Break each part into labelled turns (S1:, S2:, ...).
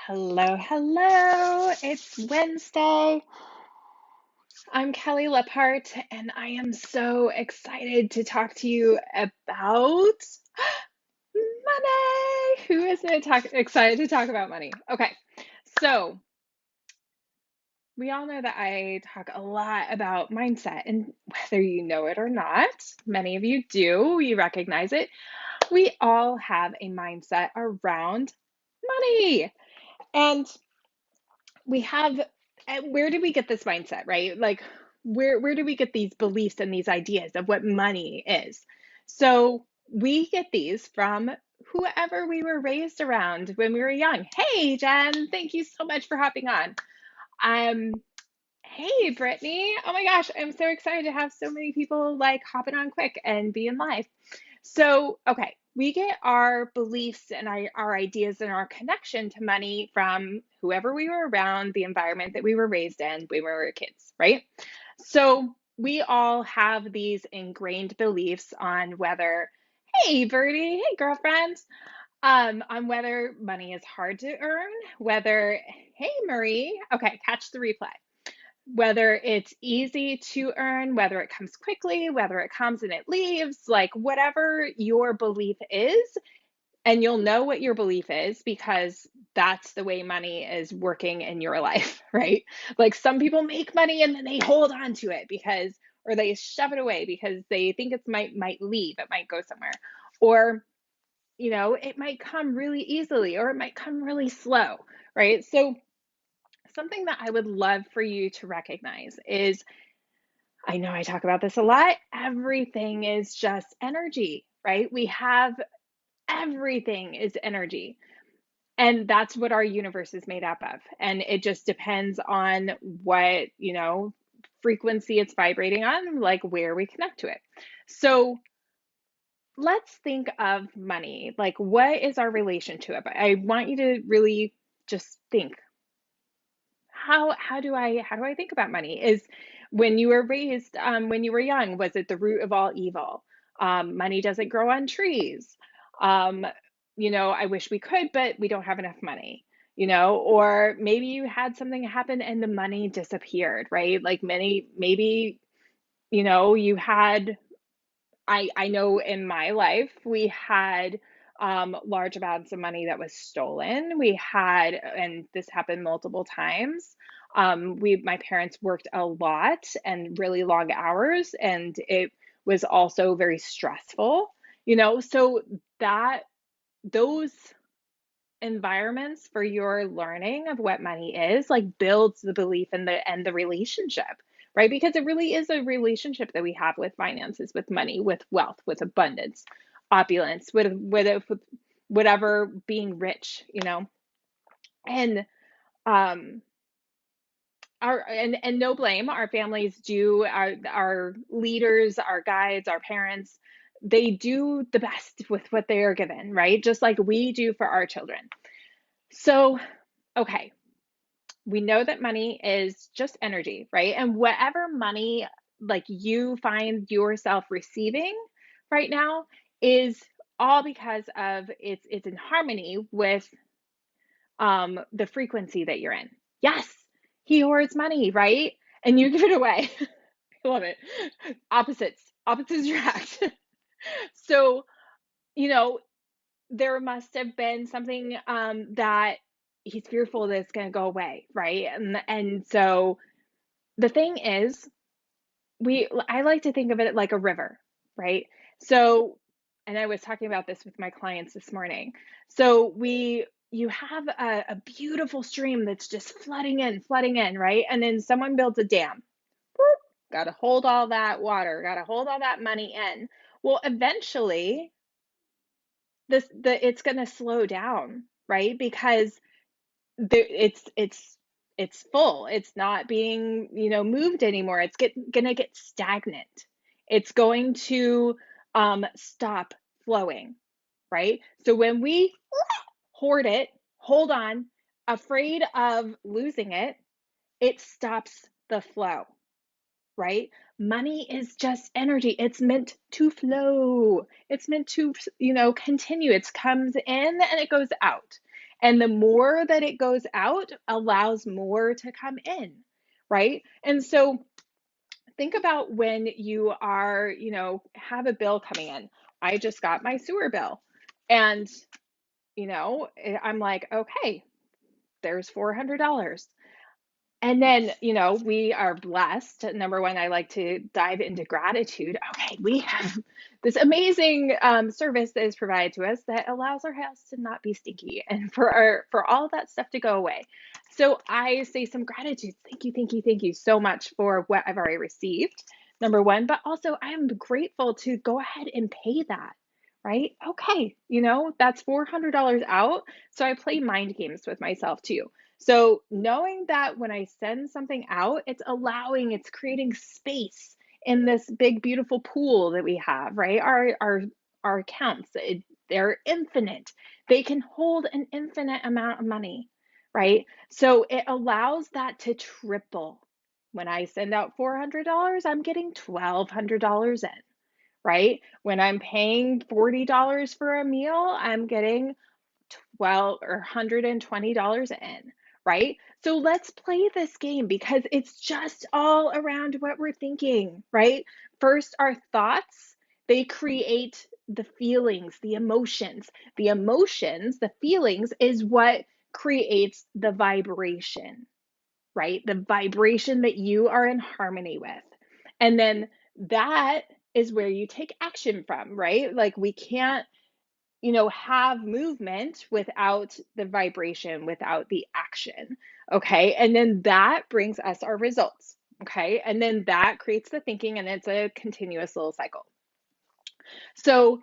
S1: Hello, hello. It's Wednesday. I'm Kelly Lepart, and I am so excited to talk to you about money. Who isn't excited to talk about money? Okay, so we all know that I talk a lot about mindset, and whether you know it or not, many of you do, you recognize it. We all have a mindset around money. And we have where did we get this mindset, right? Like where do we get these beliefs and these ideas of what money is? So we get these from whoever we were raised around when we were young. Hey Jen, thank you so much for hopping on. um Hey Brittany, oh my gosh, I'm so excited to have so many people like hopping on quick and being live. So, okay, we get our beliefs and our ideas and our connection to money from whoever we were around, the environment that we were raised in when we were kids, right? So, we all have these ingrained beliefs on whether, hey, Birdie, hey, girlfriend, on whether money is hard to earn, whether, hey, Marie, okay, catch the replay, whether it's easy to earn, whether it comes quickly, whether it comes and it leaves, like whatever your belief is, and you'll know what your belief is because that's the way money is working in your life, right? Like some people make money and then they hold on to it because, or they shove it away because they think it might leave, it might go somewhere, or it might come really easily or it might come really slow, right? So something that I would love for you to recognize is, I know I talk about this a lot, everything is just energy, right? We have everything is energy. And that's what our universe is made up of. And it just depends on what, frequency it's vibrating on, like where we connect to it. So let's think of money. Like, what is our relation to it? But I want you to really just think, how do I think about money? Is when you were raised, when you were young, was it the root of all evil? Money doesn't grow on trees. Um, I wish we could, but we don't have enough money. Or maybe you had something happen and the money disappeared, right? Like maybe you had. I know in my life we had large amounts of money that was stolen. We had, and this happened multiple times. My parents worked a lot and really long hours, and it was also very stressful. So that those environments for your learning of what money is like builds the belief in the relationship, right? Because it really is a relationship that we have with finances, with money, with wealth, with abundance, opulence, with whatever, being rich, and um and no blame, our families do, our leaders, our guides, our parents, they do the best with what they are given, right? Just like we do for our children. So okay, we know that money is just energy, right? And whatever money like you find yourself receiving right now is all because of it's in harmony with the frequency that you're in. Yes, he hoards money, right? And you give it away. I love it. Opposites attract. So, you know, there must have been something that he's fearful that it's going to go away, right? And so the thing is, I like to think of it like a river, right? So, and I was talking about this with my clients this morning. So you have a beautiful stream that's just flooding in, right? And then someone builds a dam. Got to hold all that water, got to hold all that money in. Well, eventually it's going to slow down, right? Because it's full. It's not being, moved anymore. It's gonna get stagnant. It's going to stop flowing, right? So when we hoard it, hold on, afraid of losing it, it stops the flow, right? Money is just energy. It's meant to flow. It's meant to, continue. It comes in and it goes out. And the more that it goes out allows more to come in, right? And so think about when you are, have a bill coming in. I just got my sewer bill. And, I'm like, okay, there's $400. And then, we are blessed. Number one, I like to dive into gratitude. Okay, we have this amazing service that is provided to us that allows our house to not be stinky and for all that stuff to go away. So I say some gratitude. Thank you so much for what I've already received. Number one, but also I am grateful to go ahead and pay that. Right? Okay, that's $400 out. So I play mind games with myself too. So knowing that when I send something out, it's creating space in this big, beautiful pool that we have, right? Our accounts, they're infinite. They can hold an infinite amount of money, right? So it allows that to triple. When I send out $400, I'm getting $1,200 in, right? When I'm paying $40 for a meal, I'm getting $120 in, right? So let's play this game because it's just all around what we're thinking, right? First, our thoughts, they create the feelings, the emotions. The emotions, the feelings is what creates the vibration, right? The vibration that you are in harmony with. And then that is where you take action from, right? Like we can't have movement without the vibration, without the action. Okay. And then that brings us our results. Okay. And then that creates the thinking, and it's a continuous little cycle. So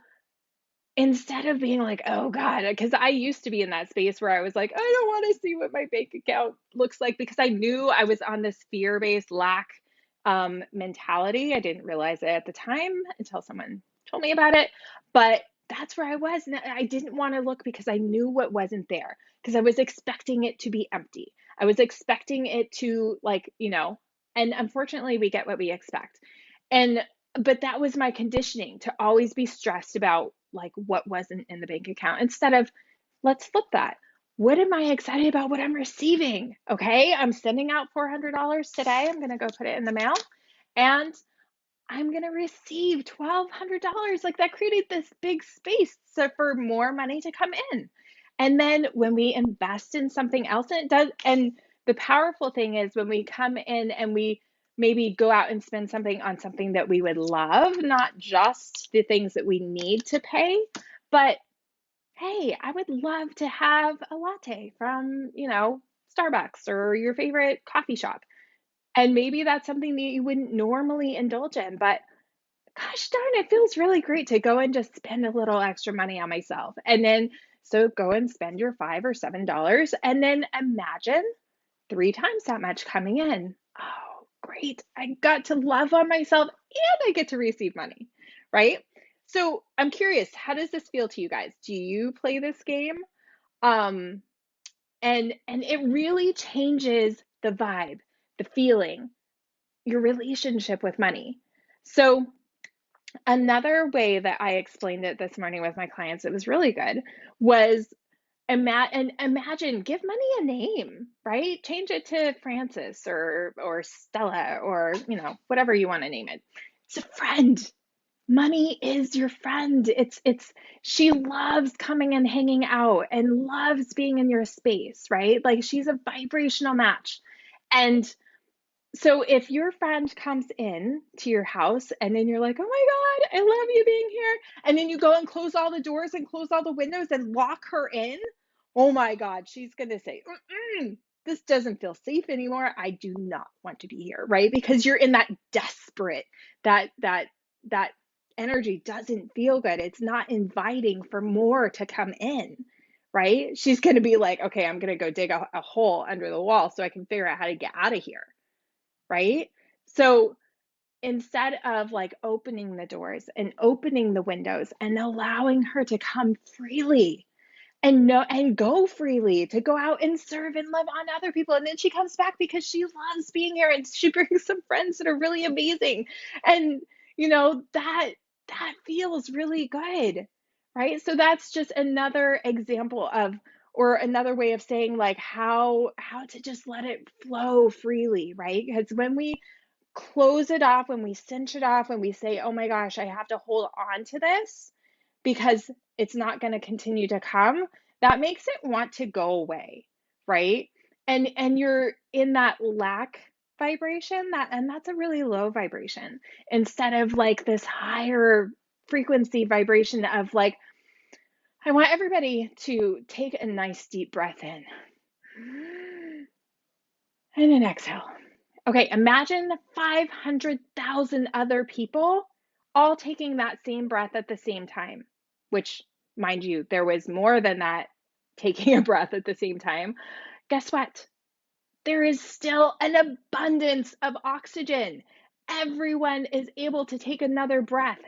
S1: instead of being like, oh God, because I used to be in that space where I was like, I don't want to see what my bank account looks like because I knew I was on this fear based lack mentality. I didn't realize it at the time until someone told me about it. But that's where I was. And I didn't want to look because I knew what wasn't there because I was expecting it to be empty. I was expecting it to, like, and unfortunately, we get what we expect. And but that was my conditioning to always be stressed about like what wasn't in the bank account instead of let's flip that. What am I excited about what I'm receiving? Okay, I'm sending out $400 today. I'm going to go put it in the mail and I'm going to receive $1,200. Like that created this big space so for more money to come in. And then when we invest in something else, and it does, and the powerful thing is when we come in and we maybe go out and spend something on something that we would love, not just the things that we need to pay, but hey, I would love to have a latte from, Starbucks or your favorite coffee shop. And maybe that's something that you wouldn't normally indulge in, but gosh darn, it feels really great to go and just spend a little extra money on myself. And then, so go and spend your $5 or $7 and then imagine 3 times that much coming in. Oh, great. I got to love on myself and I get to receive money, right? So I'm curious, how does this feel to you guys? Do you play this game? Um, and it really changes the vibe, the feeling, your relationship with money. So another way that I explained it this morning with my clients, it was really good, was imagine, give money a name, right? Change it to Francis or Stella or, whatever you want to name it. It's a friend. Money is your friend. It's she loves coming and hanging out and loves being in your space, right? Like she's a vibrational match. And so if your friend comes in to your house and then you're like, oh my God, I love you being here. And then you go and close all the doors and close all the windows and lock her in. Oh my God, she's going to say, this doesn't feel safe anymore. I do not want to be here, right? Because you're in that desperate, that energy doesn't feel good. It's not inviting for more to come in, right? She's going to be like, okay, I'm going to go dig a hole under the wall so I can figure out how to get out of here, right? So instead of like opening the doors and opening the windows and allowing her to come freely and know and go freely to go out and serve and love on other people, and then she comes back because she loves being here and she brings some friends that are really amazing, and that feels really good, right? So that's just another example of or another way of saying like how to just let it flow freely, right? Because when we close it off, when we cinch it off, when we say, oh my gosh, I have to hold on to this because it's not going to continue to come, that makes it want to go away, right? And you're in that lack vibration, and that's a really low vibration, instead of like this higher frequency vibration of like, I want everybody to take a nice deep breath in and an exhale. Okay, imagine 500,000 other people all taking that same breath at the same time, which, mind you, there was more than that taking a breath at the same time. Guess what? There is still an abundance of oxygen. Everyone is able to take another breath.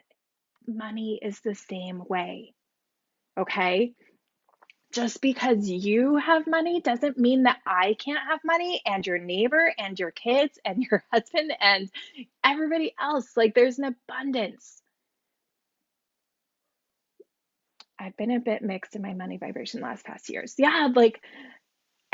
S1: Money is the same way, okay? Just because you have money doesn't mean that I can't have money, and your neighbor and your kids and your husband and everybody else. Like, there's an abundance. I've been a bit mixed in my money vibration the last past years. Yeah, like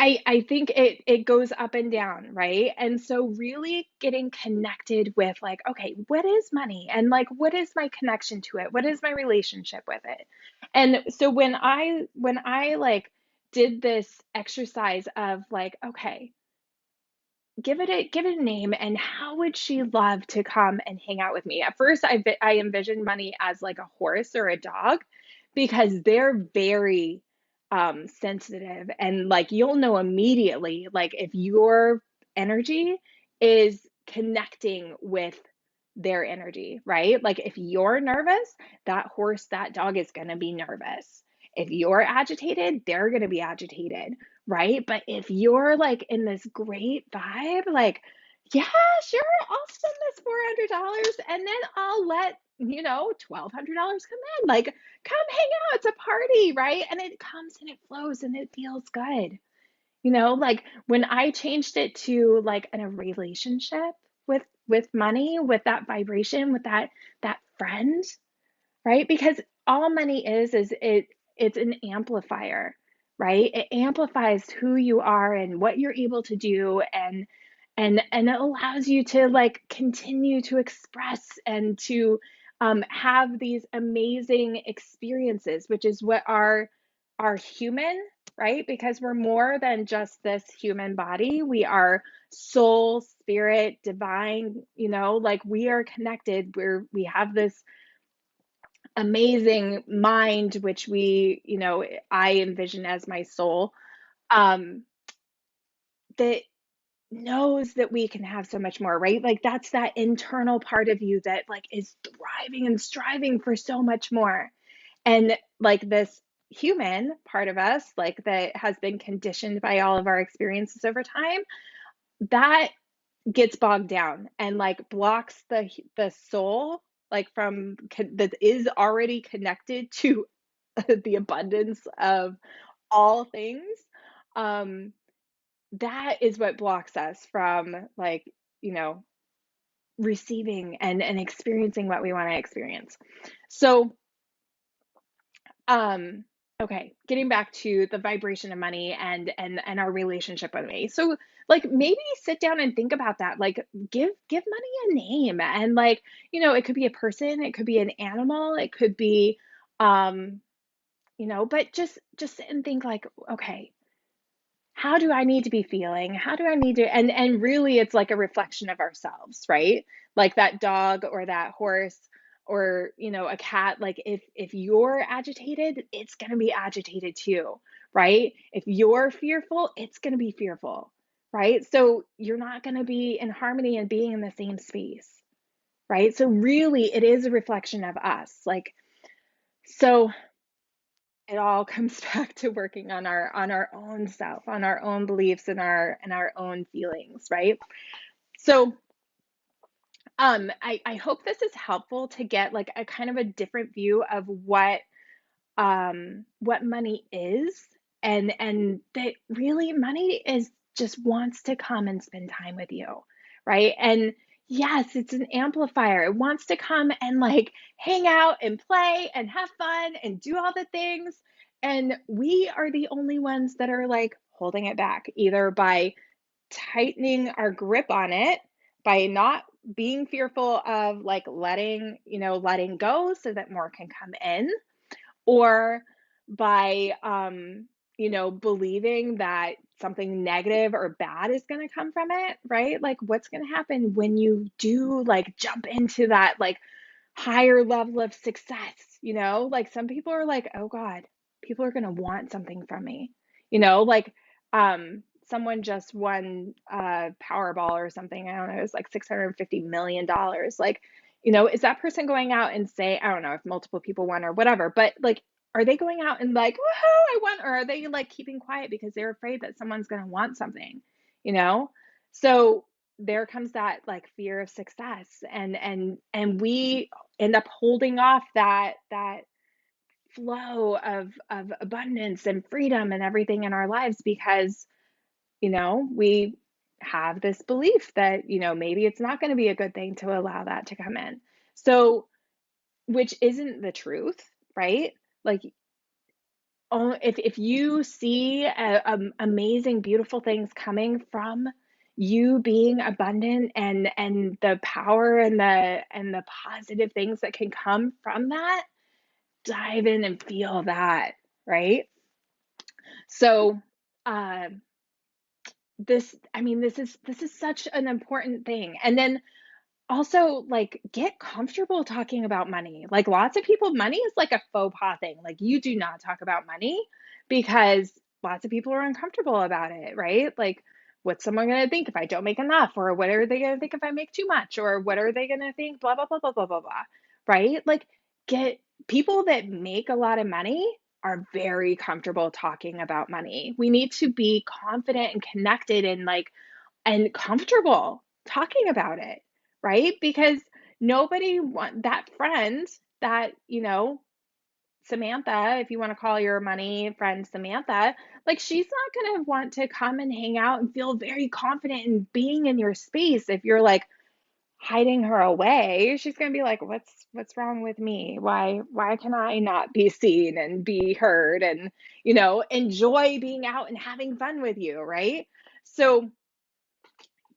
S1: I think it goes up and down, right? And so really getting connected with like, okay, what is money? And like what is my connection to it? What is my relationship with it? And so when I like did this exercise of like, okay, give it a name, and how would she love to come and hang out with me? At first I envisioned money as like a horse or a dog, because they're very sensitive, and like you'll know immediately like if your energy is connecting with their energy, right? Like if you're nervous, that horse, that dog is going to be nervous. If you're agitated, they're going to be agitated, right? But if you're like in this great vibe, like, yeah, sure, I'll spend this $400 and then I'll let, $1,200 come in. Like, come hang out. It's a party, right? And it comes and it flows and it feels good. Like when I changed it to like in a relationship with money, with that vibration, with that friend, right? Because all money is it's an amplifier, right? It amplifies who you are and what you're able to do, and it allows you to like continue to express and to have these amazing experiences, which is what are human, right? Because we're more than just this human body. We are soul, spirit, divine, like we are connected. We have this amazing mind, which I envision as my soul, um, that knows that we can have so much more, right? Like that's that internal part of you that like is thriving and striving for so much more. And like this human part of us, like that has been conditioned by all of our experiences over time, that gets bogged down and like blocks the soul, like that is already connected to the abundance of all things. um that is what blocks us from like, you know receiving and experiencing what we want to experience. So um okay, getting back to the vibration of money and our relationship with money. So like maybe sit down and think about that. Like give money a name, and like, it could be a person, it could be an animal, it could be um but just sit and think like, okay, how do I need to be feeling? How do I need to, and really it's like a reflection of ourselves, right? Like that dog or that horse or, a cat, like if you're agitated, it's going to be agitated too, right? If you're fearful, it's going to be fearful, right? So you're not going to be in harmony and being in the same space, right? So really it is a reflection of us. Like, so it all comes back to working on our own self, on our own beliefs and our own feelings, right? So I hope this is helpful to get like a kind of a different view of what money is, and that really money is just wants to come and spend time with you, right? And yes, it's an amplifier. It wants to come and like hang out and play and have fun and do all the things. And we are the only ones that are like holding it back, either by tightening our grip on it, by not being fearful of like letting go so that more can come in, or by believing that something negative or bad is going to come from it, right? Like what's going to happen when you do like jump into that like higher level of success, like some people are like, oh God, people are going to want something from me, like someone just won Powerball or something. I don't know, it was like $650 million. Like, is that person going out and say, I don't know if multiple people won or whatever, but like, are they going out and like, woohoo, I won? Or are they like keeping quiet because they're afraid that someone's going to want something, you know? So there comes that like fear of success, and we end up holding off that flow of abundance and freedom and everything in our lives because we have this belief that maybe it's not going to be a good thing to allow that to come in. So, which isn't the truth, right? Like, oh, if you see amazing, beautiful things coming from you being abundant, and the power and the positive things that can come from that, dive in and feel that, right? So, uh, this is such an important thing. And then also, like, get comfortable talking about money. Like, lots of people, money is like a faux pas thing. Like, you do not talk about money because lots of people are uncomfortable about it, right? Like, what's someone going to think if I don't make enough? Or what are they going to think if I make too much? Or what are they going to think? Blah, blah, blah, blah, blah, blah, blah, right? Like, get people that make a lot of money are very comfortable talking about money. We need to be confident and connected and comfortable talking about it, right? Because nobody want that friend that, Samantha, if you want to call your money friend Samantha, like she's not going to want to come and hang out and feel very confident in being in your space if you're like hiding her away. She's going to be like, what's wrong with me? Why can I not be seen and be heard and, enjoy being out and having fun with you, right? So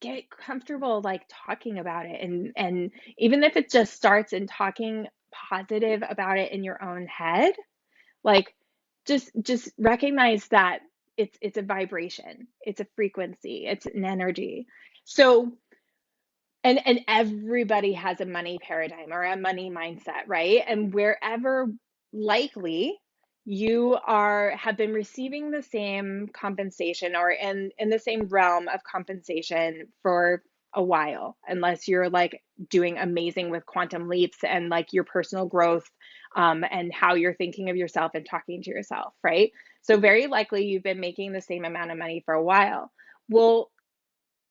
S1: get comfortable like talking about it, and even if it just starts in talking positive about it in your own head, like just recognize that it's a vibration, it's a frequency, it's an energy. So and everybody has a money paradigm or a money mindset, right? And wherever likely you have been receiving the same compensation or in the same realm of compensation for a while, unless you're like doing amazing with quantum leaps and like your personal growth, and how you're thinking of yourself and talking to yourself, right? So very likely you've been making the same amount of money for a while. Well,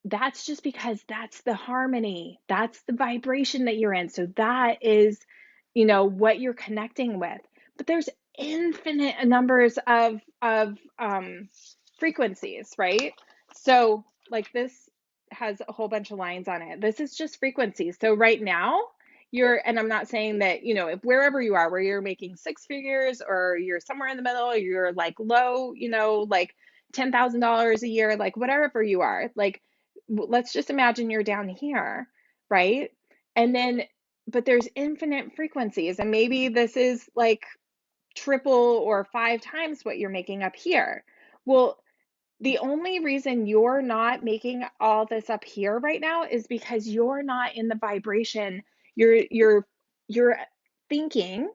S1: that's just because that's the harmony, that's the vibration that you're in. So that is, what you're connecting with. But there's infinite numbers of frequencies, right? So like this has a whole bunch of lines on it. This is just frequencies. So right now, and I'm not saying that, if wherever you are, where you're making six figures or you're somewhere in the middle, you're like low, like $10,000 a year, like whatever you are, like let's just imagine you're down here, right? And then, but there's infinite frequencies, and maybe this is like triple or five times what you're making up here. Well, the only reason you're not making all this up here right now is because you're not in the vibration. Your thinking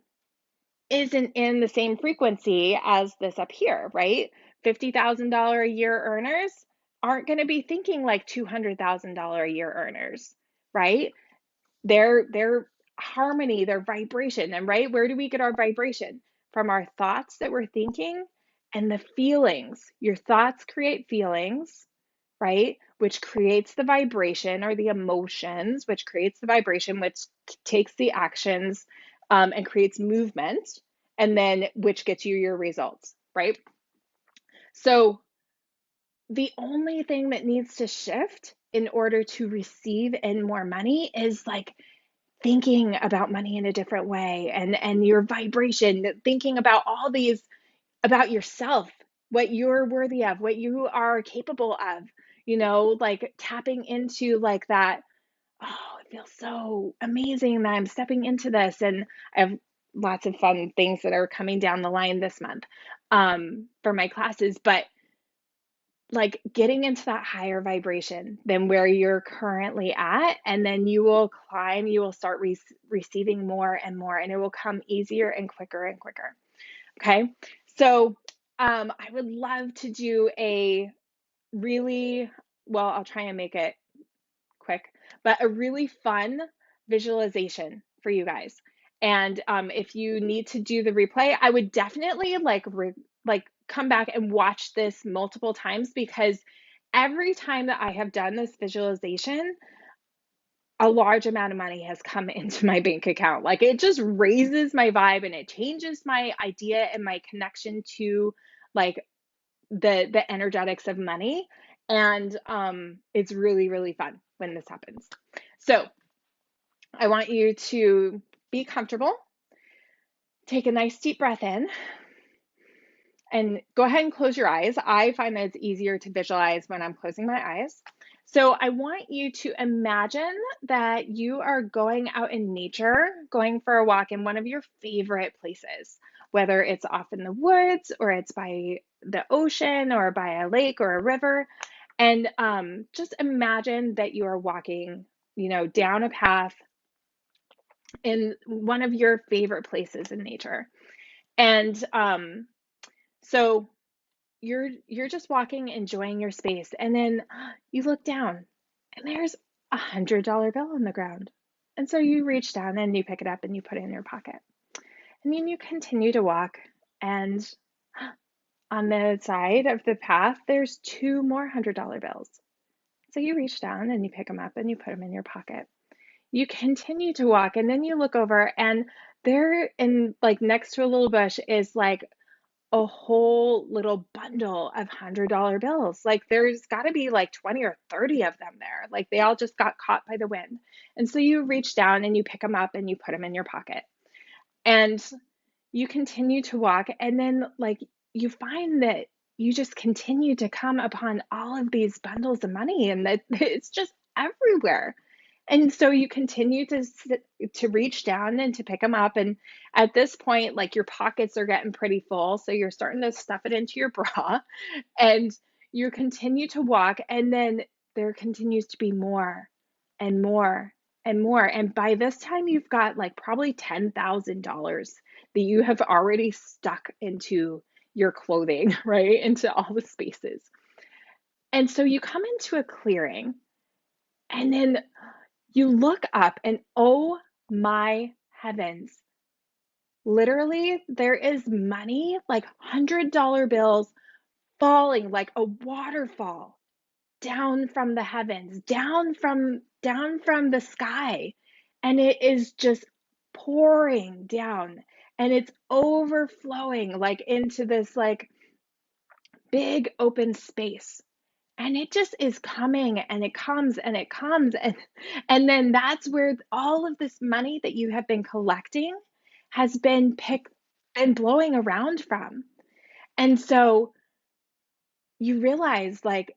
S1: isn't in the same frequency as this up here, right? $50,000 a year earners aren't going to be thinking like $200,000 a year earners, right? Their harmony, their vibration, and right, where do we get our vibration? From our thoughts that we're thinking and the feelings. Your thoughts create feelings, right? Which creates the vibration or the emotions, which creates the vibration, which takes the actions, and creates movement, and then which gets you your results, right? So the only thing that needs to shift in order to receive in more money is like thinking about money in a different way, and your vibration, thinking about all these about yourself, what you're worthy of, what you are capable of, like tapping into like that. Oh, it feels so amazing that I'm stepping into this. And I have lots of fun things that are coming down the line this month for my classes. But like getting into that higher vibration than where you're currently at, and then you will climb, you will start receiving more and more, and it will come easier and quicker and quicker. Okay. So I would love to do a really, well, I'll try and make it quick, but a really fun visualization for you guys. And if you need to do the replay, I would definitely like come back and watch this multiple times, because every time that I have done this visualization, a large amount of money has come into my bank account. Like it just raises my vibe and it changes my idea and my connection to like the energetics of money. And it's really, really fun when this happens. So I want you to be comfortable, take a nice deep breath in, and go ahead and close your eyes. I find that it's easier to visualize when I'm closing my eyes. So I want you to imagine that you are going out in nature, going for a walk in one of your favorite places, whether it's off in the woods or it's by the ocean or by a lake or a river. And just imagine that you are walking, down a path in one of your favorite places in nature. And so you're just walking, enjoying your space, and then you look down and there's $100 bill on the ground. And so you reach down and you pick it up and you put it in your pocket. And then you continue to walk, and on the side of the path there's two more $100 bills. So you reach down and you pick them up and you put them in your pocket. You continue to walk, and then you look over, and there in like next to a little bush is like a whole little bundle of $100 bills. Like there's got to be like 20 or 30 of them there. Like they all just got caught by the wind. And so you reach down and you pick them up and you put them in your pocket. And you continue to walk, and then like you find that you just continue to come upon all of these bundles of money, and that it's just everywhere. And so you continue to reach down and to pick them up. And at this point, like your pockets are getting pretty full. So you're starting to stuff it into your bra, and you continue to walk. And then there continues to be more and more and more. And by this time, you've got like probably $10,000 that you have already stuck into your clothing, right? Into all the spaces. And so you come into a clearing, and then you look up, and oh my heavens, literally, there is money, like $100 bills falling like a waterfall down from the heavens, down from the sky. And it is just pouring down, and it's overflowing like into this like big open space. And it just is coming, and it comes and it comes, and then that's where all of this money that you have been collecting has been picked and blowing around from. And so you realize like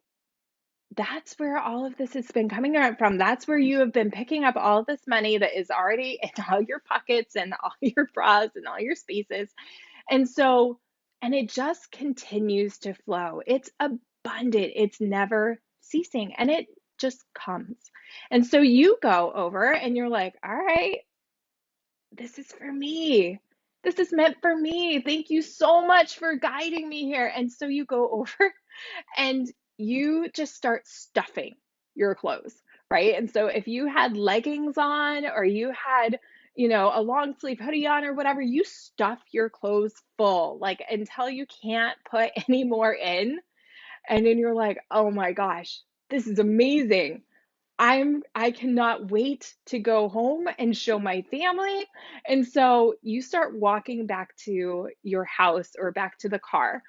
S1: that's where all of this has been coming from. That's where you have been picking up all this money that is already in all your pockets and all your bras and all your spaces. And so, and it just continues to flow. It's abundant, it's never ceasing, and it just comes. And so you go over and you're like, all right, this is for me. This is meant for me. Thank you so much for guiding me here. And so you go over and you just start stuffing your clothes, right? And so if you had leggings on, or you had, a long sleeve hoodie on or whatever, you stuff your clothes full, like until you can't put any more in. And then you're like, oh my gosh, this is amazing. I cannot wait to go home and show my family. And so you start walking back to your house or back to the car,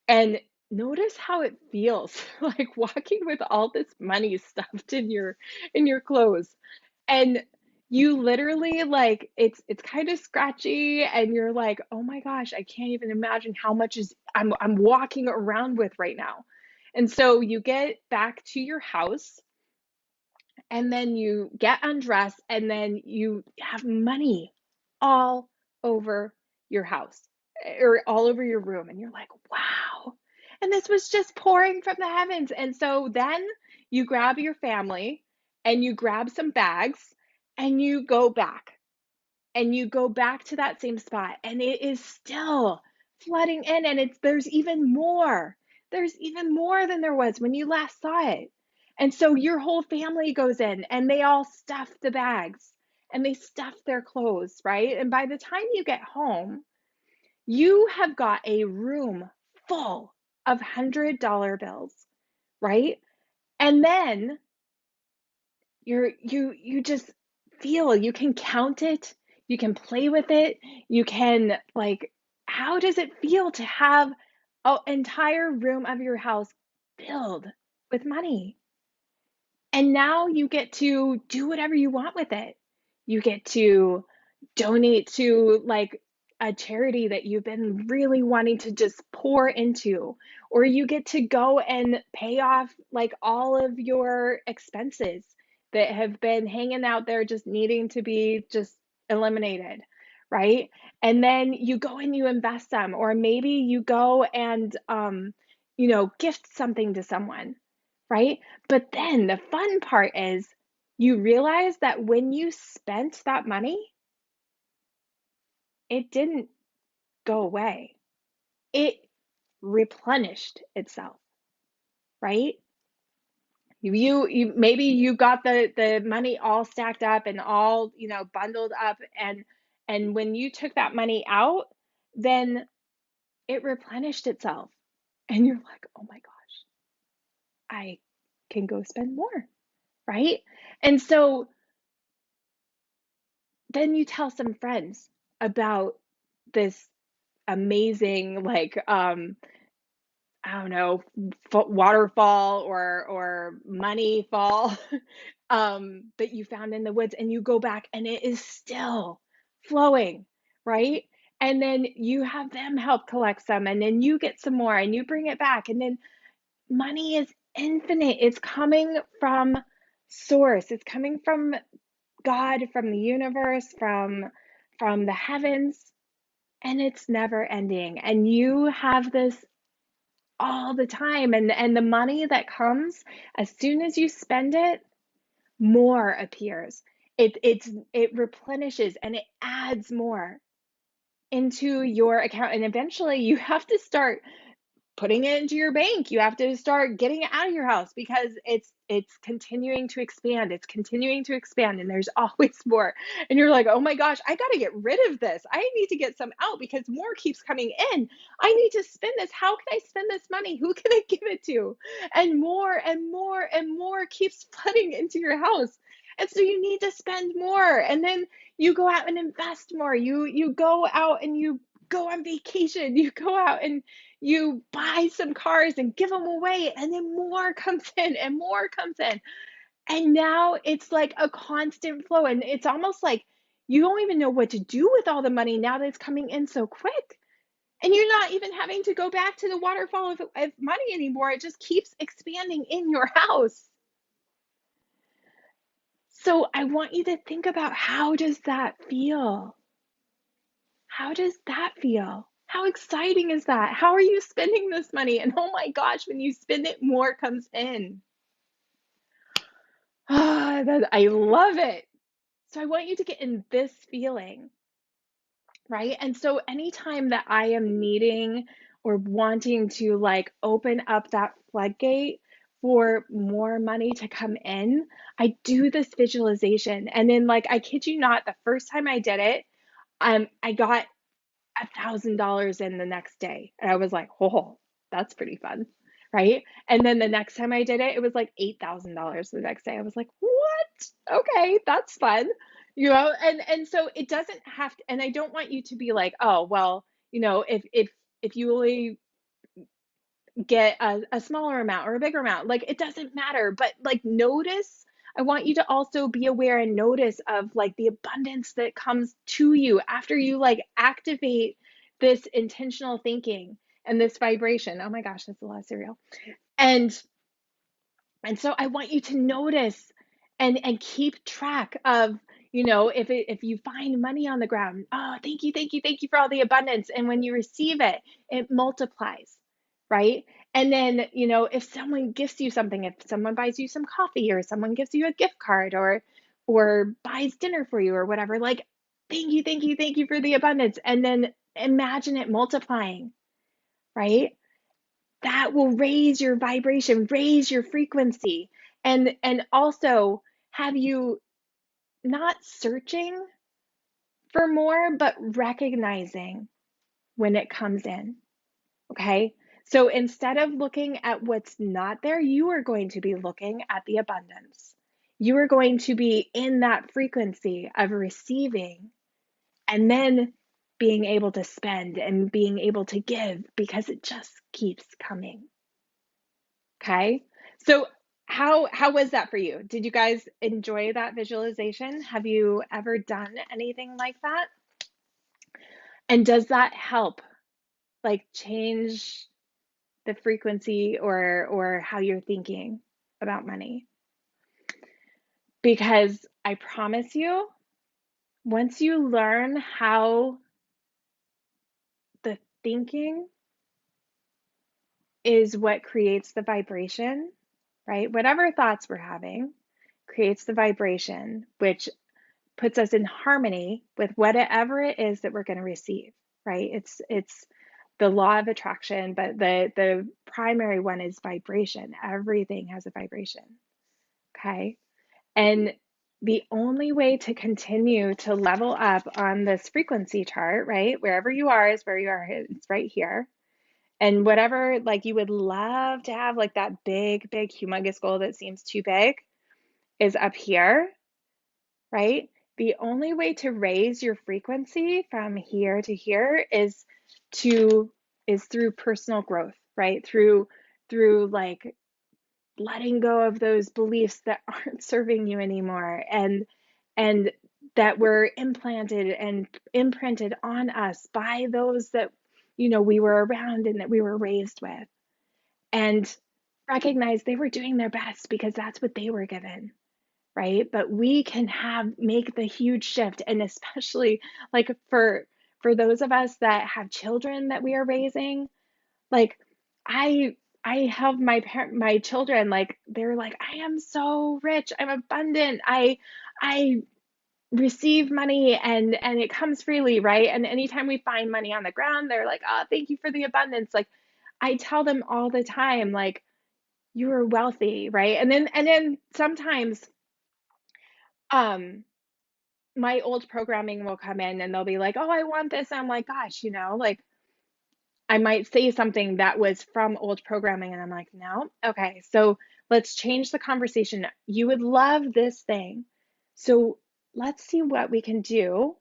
S1: and notice how it feels like walking with all this money stuffed in your clothes. And you literally like it's kind of scratchy and you're like, "Oh my gosh, I can't even imagine how much is I'm walking around with right now." And so you get back to your house and then you get undressed and then you have money all over your house or all over your room and you're like, "Wow." And this was just pouring from the heavens. And so then you grab your family and you grab some bags and you go back to that same spot and it is still flooding in and there's even more. There's even more than there was when you last saw it. And so your whole family goes in and they all stuff the bags and they stuff their clothes, right? And by the time you get home, you have got a room full of $100 bills, right? And then you just feel, you can count it, you can play with it, you can like how does it feel to have an entire room of your house filled with money? And now you get to do whatever you want with it. You get to donate to like a charity that you've been really wanting to just pour into, or you get to go and pay off like all of your expenses that have been hanging out there just needing to be just eliminated, right? And then you go and you invest them, or maybe you go and gift something to someone, right? But then the fun part is you realize that when you spent that money, it didn't go away. It replenished itself, right? You maybe you got the money all stacked up and all, bundled up and when you took that money out, then it replenished itself. And you're like, "Oh my gosh, I can go spend more," right? And so then you tell some friends about this amazing like I don't know, waterfall or money fall that you found in the woods and you go back and it is still flowing, right? And then you have them help collect some and then you get some more and you bring it back and then money is infinite. It's coming from source. It's coming from God, from the universe, from the heavens, and it's never ending. And you have this all the time. And the money that comes, as soon as you spend it, more appears. It replenishes and it adds more into your account. And eventually you have to start putting it into your bank. You have to start getting it out of your house because it's continuing to expand. It's continuing to expand and there's always more. And you're like, "Oh my gosh, I got to get rid of this. I need to get some out because more keeps coming in. I need to spend this. How can I spend this money? Who can I give it to?" And more and more and more keeps flooding into your house. And so you need to spend more. And then you go out and invest more. You go out and you go on vacation. You go out and you buy some cars and give them away, and then more comes in and more comes in. And now it's like a constant flow. And it's almost like you don't even know what to do with all the money now that it's coming in so quick. And you're not even having to go back to the waterfall of money anymore. It just keeps expanding in your house. So I want you to think about how does that feel? How does that feel? How exciting is that? How are you spending this money? And oh my gosh, when you spend it, more comes in. I love it. So I want you to get in this feeling, right? And so anytime that I am needing or wanting to like open up that floodgate for more money to come in, I do this visualization. And then like I kid you not, the first time I did it, I got $1,000 in the next day. And I was like, "Oh, that's pretty fun." Right. And then the next time I did it, it was like $8,000 the next day. I was like, "What? Okay, that's fun." And so it doesn't have to, and I don't want you to be like, "Oh, well, if you only get a smaller amount or a bigger amount, like it doesn't matter." But like notice I want you to also be aware and notice of like the abundance that comes to you after you like activate this intentional thinking and this vibration. Oh my gosh, that's a lot of cereal. And so I want you to notice and keep track of, if you find money on the ground, oh, thank you for all the abundance. And when you receive it, it multiplies, right? And then, if someone gifts you something, if someone buys you some coffee or someone gives you a gift card or buys dinner for you or whatever, like thank you for the abundance. And then imagine it multiplying, right? That will raise your vibration, raise your frequency, and also have you not searching for more, but recognizing when it comes in. Okay? So instead of looking at what's not there, you are going to be looking at the abundance. You are going to be in that frequency of receiving and then being able to spend and being able to give because it just keeps coming. Okay. So how was that for you? Did you guys enjoy that visualization? Have you ever done anything like that? And does that help like change the frequency or how you're thinking about money? Because I promise you, once you learn how the thinking is what creates the vibration, right? Whatever thoughts we're having creates the vibration, which puts us in harmony with whatever it is that we're going to receive, right? It's the law of attraction, but the primary one is vibration. Everything has a vibration. Okay? And the only way to continue to level up on this frequency chart, right? Wherever you are is where you are. It's right here. And whatever like you would love to have like that big, big humongous goal that seems too big is up here, right? The only way to raise your frequency from here to here is through personal growth, right? Through like letting go of those beliefs that aren't serving you anymore and that were implanted and imprinted on us by those that we were around and that we were raised with, and recognize they were doing their best because that's what they were given, right? But we can make the huge shift, and especially like for those of us that have children that we are raising, like I I help my children, like they're like, I am so rich, I'm abundant, I receive money and it comes freely, right? And anytime we find money on the ground, they're like, oh, thank you for the abundance. Like I tell them all the time, like, you are wealthy, right? And then sometimes um my old programming will come in and they'll be like, oh, I want this. I'm like, gosh, like I might say something that was from old programming and I'm like, no, okay, so let's change the conversation. You would love this thing. So let's see what we can do,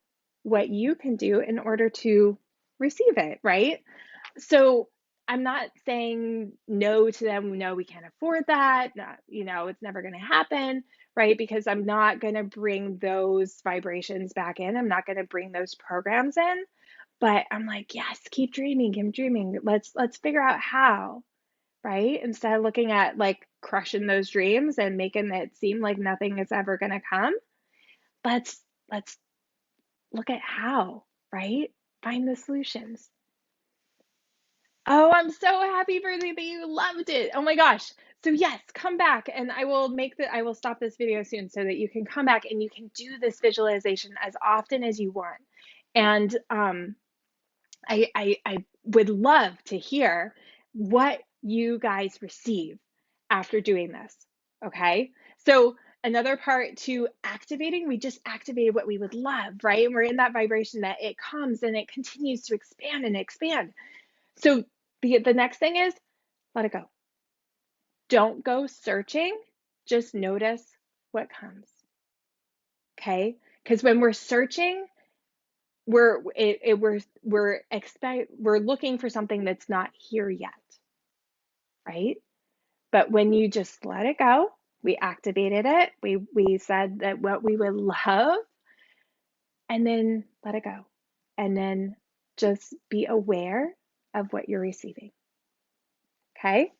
S1: what you can do in order to receive it, right? So I'm not saying no to them. No, we can't afford that. Not, it's never going to happen, right? Because I'm not going to bring those vibrations back in. I'm not going to bring those programs in. But I'm like, yes, keep dreaming. Let's figure out how, right? Instead of looking at like crushing those dreams and making it seem like nothing is ever going to come, let's look at how, right? Find the solutions. Oh, I'm so happy for you that you loved it. Oh my gosh. So yes, come back and I will stop this video soon so that you can come back and you can do this visualization as often as you want. And I would love to hear what you guys receive after doing this. Okay. So another part to activating, we just activated what we would love, right? And we're in that vibration that it comes and it continues to expand and expand. So the next thing is let it go. Don't go searching. Just notice what comes. Okay. Because when we're searching, we're looking for something that's not here yet, right? But when you just let it go We activated it. We said that what we would love, and then let it go. And then just be aware of what you're receiving. Okay?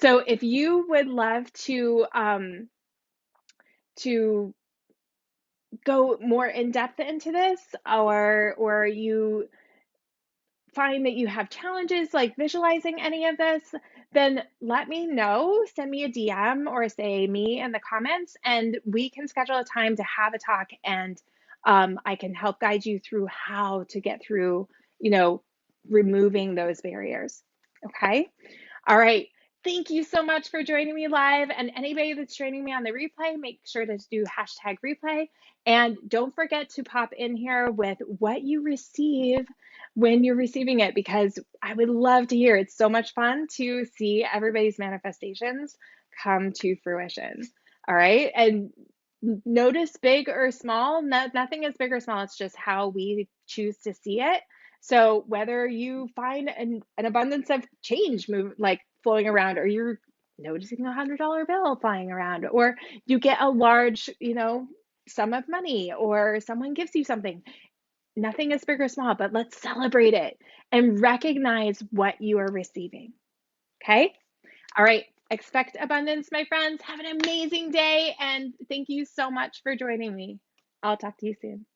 S1: So if you would love to go more in depth into this, or you find that you have challenges like visualizing any of this, then let me know. Send me a DM or say me in the comments, and we can schedule a time to have a talk, and I can help guide you through how to get through, you know, removing those barriers. Okay. All right. Thank you so much for joining me live. And anybody that's joining me on the replay, make sure to do hashtag replay. And don't forget to pop in here with what you receive when you're receiving it, because I would love to hear. It's so much fun to see everybody's manifestations come to fruition. All right. And notice big or small, nothing is big or small. It's just how we choose to see it. So whether you find an abundance of change move like flowing around, or you're noticing $100 bill flying around, or you get a large, sum of money, or someone gives you something, nothing is big or small, but let's celebrate it and recognize what you are receiving. Okay. All right. Expect abundance, my friends. Have an amazing day. And thank you so much for joining me. I'll talk to you soon.